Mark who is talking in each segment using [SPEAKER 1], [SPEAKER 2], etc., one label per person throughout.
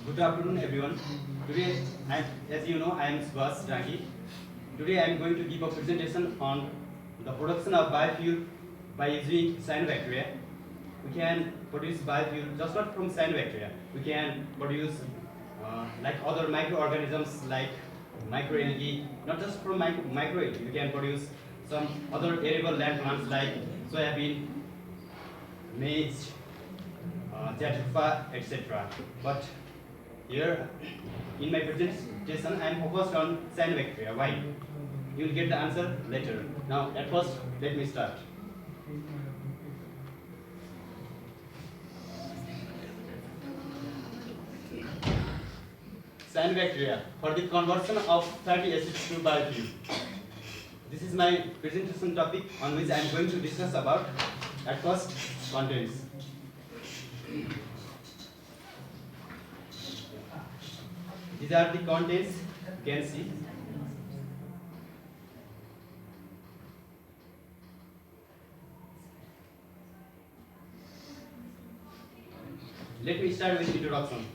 [SPEAKER 1] Good afternoon, everyone. Today, as you know, I am Subhas Rangi. Today, I am going to give a presentation on the production of biofuel by using cyanobacteria. We can produce biofuel just not from cyanobacteria. We can produce like other microorganisms like microalgae, not just from microalgae. We can produce some other edible land plants like soybean, maize, jatropha, etc. But here in my presentation, I am focused on cyanobacteria. Why? You will get the answer later. Now, at first, let me start. Cyanobacteria for the conversion of fatty acids to biofuel. This is my presentation topic on which I am going to discuss about. At first, contents. These are the contents you can see. Let me start with introduction.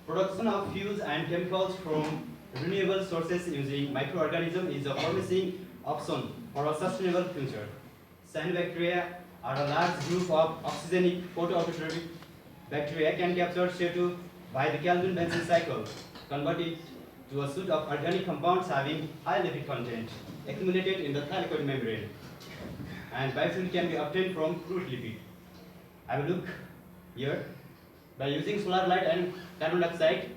[SPEAKER 1] Production of fuels and chemicals from renewable sources using microorganisms is a promising option for a sustainable future. Cyanobacteria are a large group of oxygenic photoautotropic bacteria can capture CO2 by the Calvin-Benson cycle, convert it to a suite of organic compounds having high lipid content accumulated in the thylakoid membrane. And biofuel can be obtained from crude lipid. I will look here. By using solar light and carbon dioxide,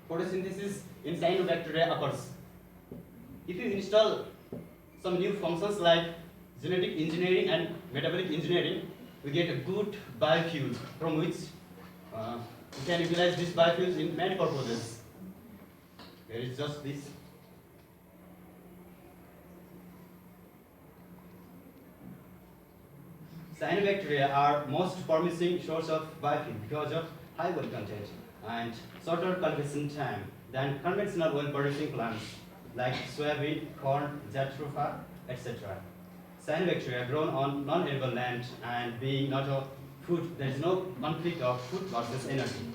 [SPEAKER 1] photosynthesis in cyanobacteria occurs. If you install some new functions like genetic engineering and metabolic engineering, we get a good biofuel from which we can utilize these biofuels in many purposes. There is just this. Cyanobacteria are most promising source of biofuel because of high oil content and shorter cultivation time than conventional oil producing plants like soybean, corn, jatropha, etc. Cyanobacteria grown on non-edible land and being not a food, there is no conflict of food versus energy.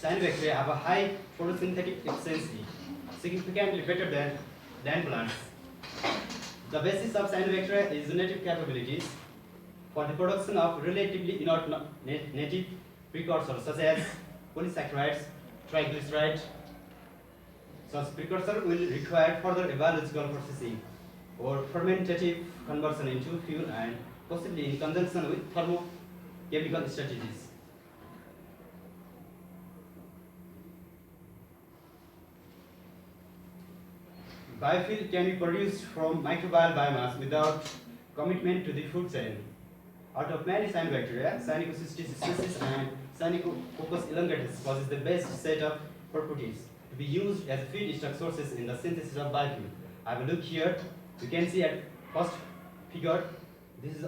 [SPEAKER 1] Cyanobacteria have a high photosynthetic efficiency, significantly better than plants. The basis of cyanobacteria is genetic capabilities for the production of relatively inert native precursors such as polysaccharides, triglycerides. Such precursor will require further biological processing or fermentative conversion into fuel and possibly in conjunction with thermochemical strategies. Biofuel can be produced from microbial biomass without commitment to the food chain. Out of many cyanobacteria, Cyanicocystis species and Cyanococcus elongatus possess the best set of properties to be used as feedstock sources in the synthesis of biofuel. I have a look here. You can see at first figure, this is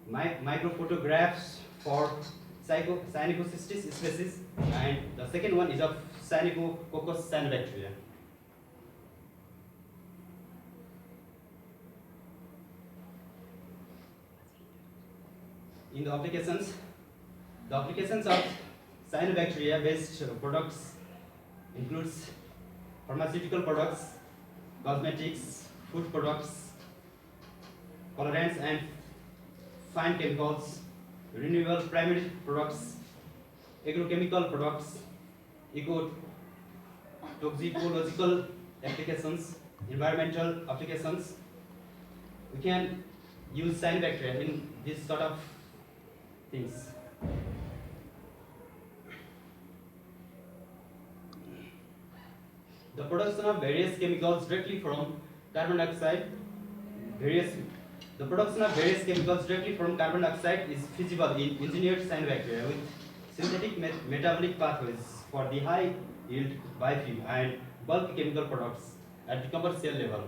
[SPEAKER 1] microphotographs for Cyanicocystis species, and the second one is of Cyanococcus cyanobacteria. In the applications of cyanobacteria based products includes pharmaceutical products, cosmetics, food products, colorants and fine chemicals, renewable primary products, agrochemical products, eco-toxicological applications, environmental applications. We can use cyanobacteria in this sort of things. The production of various chemicals directly from carbon dioxide, various the production of various chemicals directly from carbon dioxide is feasible in engineered cyanobacteria with synthetic metabolic pathways for the high yield biofuel and bulk chemical products at the commercial level.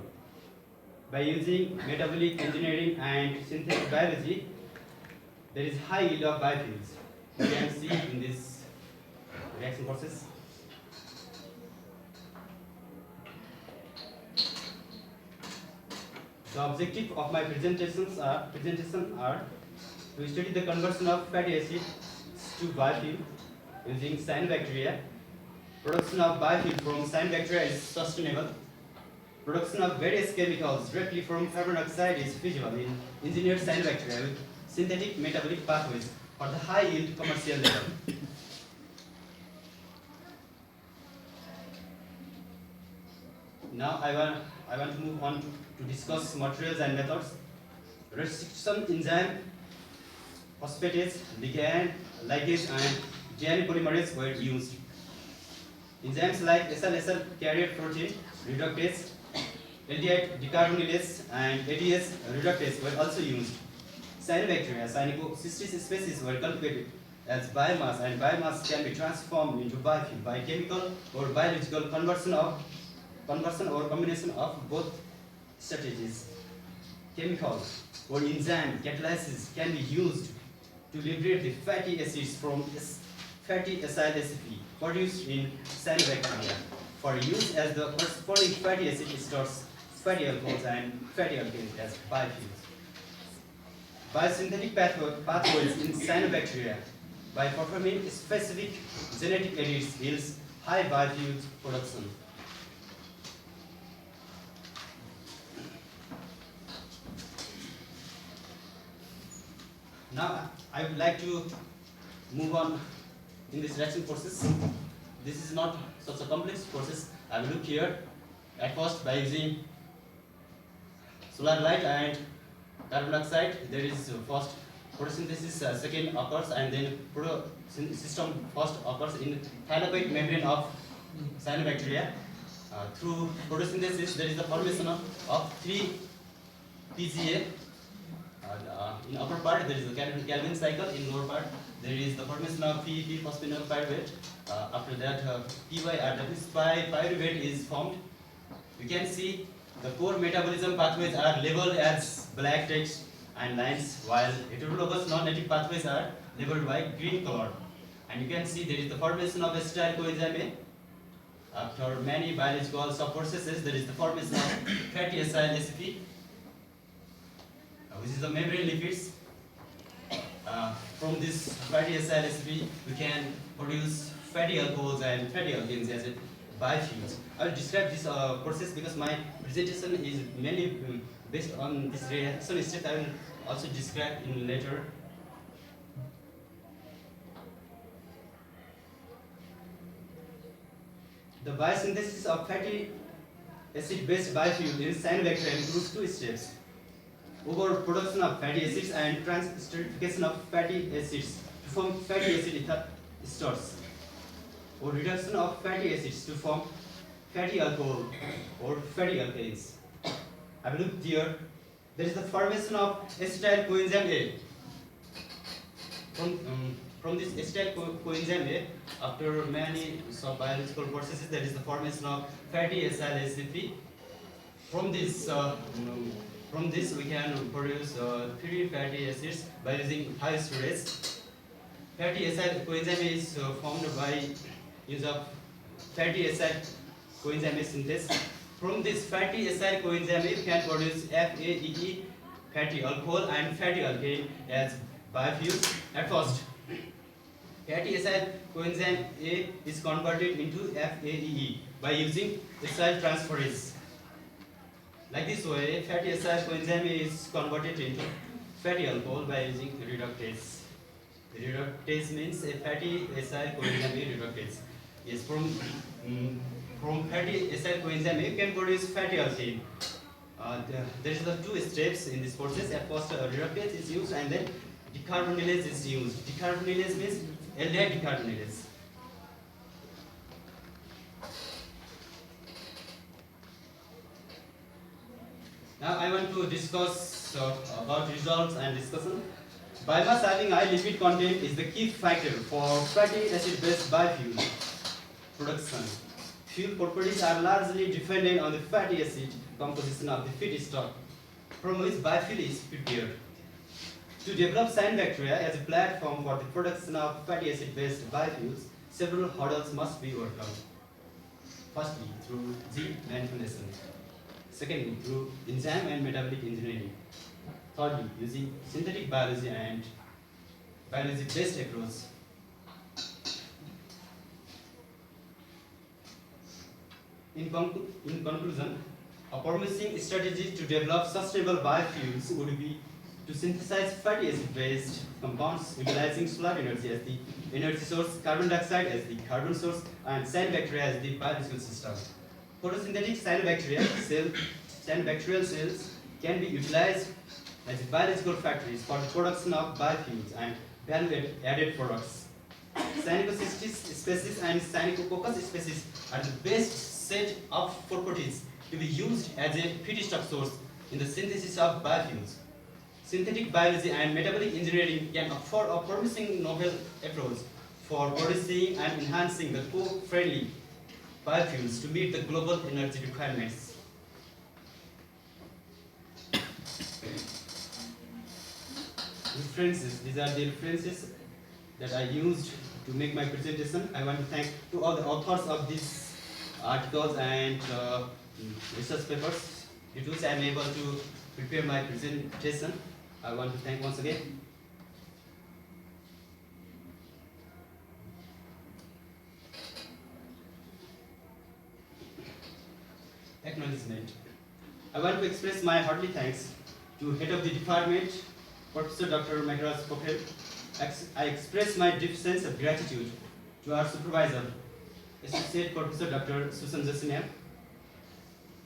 [SPEAKER 1] By using metabolic engineering and synthetic biology, there is high yield of biofuels. You can see in this reaction process. The objective of my presentation are to study the conversion of fatty acids to biofuel using cyanobacteria. Production of biofuel from cyanobacteria is sustainable. Production of various chemicals directly from carbon dioxide is feasible in engineered cyanobacteria with synthetic metabolic pathways for the high yield commercial level. Now I want to move on to discuss materials and methods. Restriction enzyme, phosphatase, ligase and DNA polymerase were used. Enzymes like SL carrier protein reductase, aldehyde decarbonylase and ATS reductase were also used. Cyanobacteria, Cyanocystis species were cultivated as biomass, and biomass can be transformed into biofuel by chemical or biological conversion or combination of both strategies. Chemical or enzyme catalysis can be used to liberate the fatty acids from fatty acyl ACP produced in cyanobacteria for use as the corresponding fatty acid stores fatty alcohols and fatty alkanes as biofuels. Biosynthetic pathways in cyanobacteria by performing specific genetic edits yields high biofuels production. Now I would like to move on in this reaction process. This is not such a complex process. I will look here at first by using solar light and carbon dioxide. There is first photosynthesis second occurs, and then system first occurs in thylakoid membrane of cyanobacteria. Through photosynthesis, there is the formation of 3 PGA. In upper part, there is the Calvin cycle. In lower part, there is the formation of PEP phosphoenol pyruvate. After that, PYRW pyruvate is formed. You can see the core metabolism pathways are labeled as black text and lines, while heterologous non-native pathways are labeled by green color. And you can see there is the formation of acetyl coenzyme A. After many biological sub-processes, there is the formation of fatty acyl ACP, which is the membrane lipids. From this fatty acyl ACP, we can produce fatty alcohols and fatty alkanes as biofuels. I will describe this process because my presentation is mainly based on this reaction step. I will also describe in later. The biosynthesis of fatty acid-based biofuel in cyanobacteria includes 2 steps: overproduction of fatty acids and transesterification of fatty acids to form fatty acid esters, or reduction of fatty acids to form fatty alcohol or fatty alkanes. I will look here. There is the formation of acetyl coenzyme A. From this acetyl coenzyme A, after many biological processes, there is the formation of fatty acyl ACP. From this, we can produce 3 fatty acids by using high storage. Fatty acyl coenzyme A is formed by use of fatty acyl coenzyme A synthesis. From this fatty acyl coenzyme A, we can produce FAEE, fatty alcohol and fatty alkane as biofuels. At first, fatty acyl coenzyme A is converted into FAEE by using acyl transferase. Like this way, fatty acyl coenzyme A is converted into fatty alcohol by using reductase. Reductase means a fatty acyl coenzyme A reductase. Yes, from fatty acyl coenzyme A, you can produce fatty alkane. There is the 2 steps in this process. At first, reductase is used, and then decarbonylase is used. Decarbonylase means aldehyde decarbonylase. Now I want to discuss about results and discussion. Biomass having high lipid content is the key factor for fatty acid-based biofuel production. Fuel properties are largely dependent on the fatty acid composition of the feedstock from which biofuel is prepared. To develop cyanobacteria as a platform for the production of fatty acid-based biofuels, several hurdles must be overcome. Firstly, through gene manipulation. Secondly, through enzyme and metabolic engineering. Thirdly, using synthetic biology and biology-based approach. In conclusion, a promising strategy to develop sustainable biofuels would be to synthesize fatty acid-based compounds utilizing solar energy as the energy source, carbon dioxide as the carbon source, and cyanobacteria as the biological system. Photosynthetic cyanobacterial cells can be utilized as biological factories for the production of biofuels and value-added products. Cyanocystis species and Cyanococcus species are the best set of properties to be used as a feedstock source in the synthesis of biofuels. Synthetic biology and metabolic engineering can afford a promising novel approach for producing and enhancing the co-friendly biofuels to meet the global energy requirements. References. These are the references that I used to make my presentation. I want to thank to all the authors of these articles and research papers, due to which I am able to prepare my presentation. I want to thank once again. Acknowledgement. I want to express my hearty thanks to Head of the Department, Professor Dr. Mehraj Pokhel. I express my deep sense of gratitude to our supervisor, Associate Professor Dr. Susan Joshi ma'am,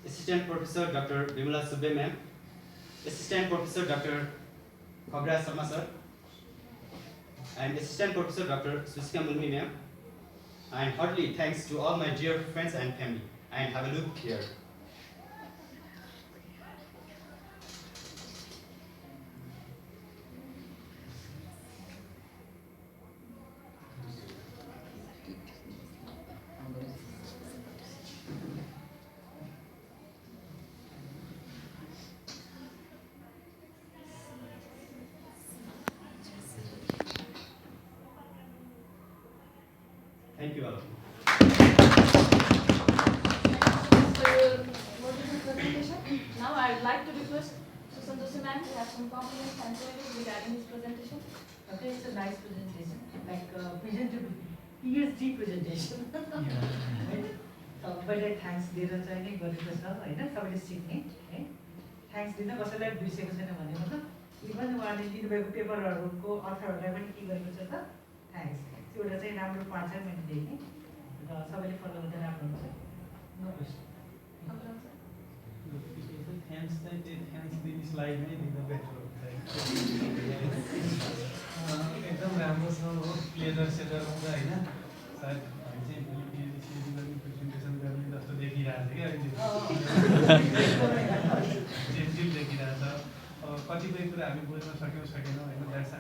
[SPEAKER 1] Assistant Professor Dr. Bimala Subbe ma'am, Assistant Professor Dr. Khabraj Sharma sir, and Assistant Professor Dr. Sushika Mulmi ma'am. And heartily thanks to all my dear friends and family. And have a look here. Thank you all.
[SPEAKER 2] Now I would like to request Susan Joshi ma'am to have some compliments and queries regarding his presentation.
[SPEAKER 3] Okay, it's a nice presentation, like presentable PhD presentation. है सबैलाई thanks दिएर चाहिँ नै गरेको छ हैन, सबैले सिक्ने है। थ्याङ्क्स दिन कसैलाई बिर्सेको छैन भने मतलब इभन उहाँले दिनुभएको पेपरहरूको अथरहरूलाई पनि के गरेको छ त थ्याङ्क्स। त्यो एउटा चाहिँ राम्रो पार्ट चाहिँ मैले देखेँ र सबैले फलो गर्दा राम्रो हुन्छ। No question.
[SPEAKER 4] थ्याङ्क्स चाहिँ त्यो थ्याङ्क्स दिने स्लाइडमै दिँदा बेटर एकदम राम्रो छ हो, प्लेजर सेटर हुन्छ होइन। सायद हामी चाहिँ भोलि पिएचडी गर्ने प्रेजेन्टेसन गर्ने जस्तो देखिरहेको छ क्या अहिले जेन्जिल देखिरहेछ। कतिपय कुरा हामी बुझ्न सक्यौँ सकेनौँ होइन, द्याट्स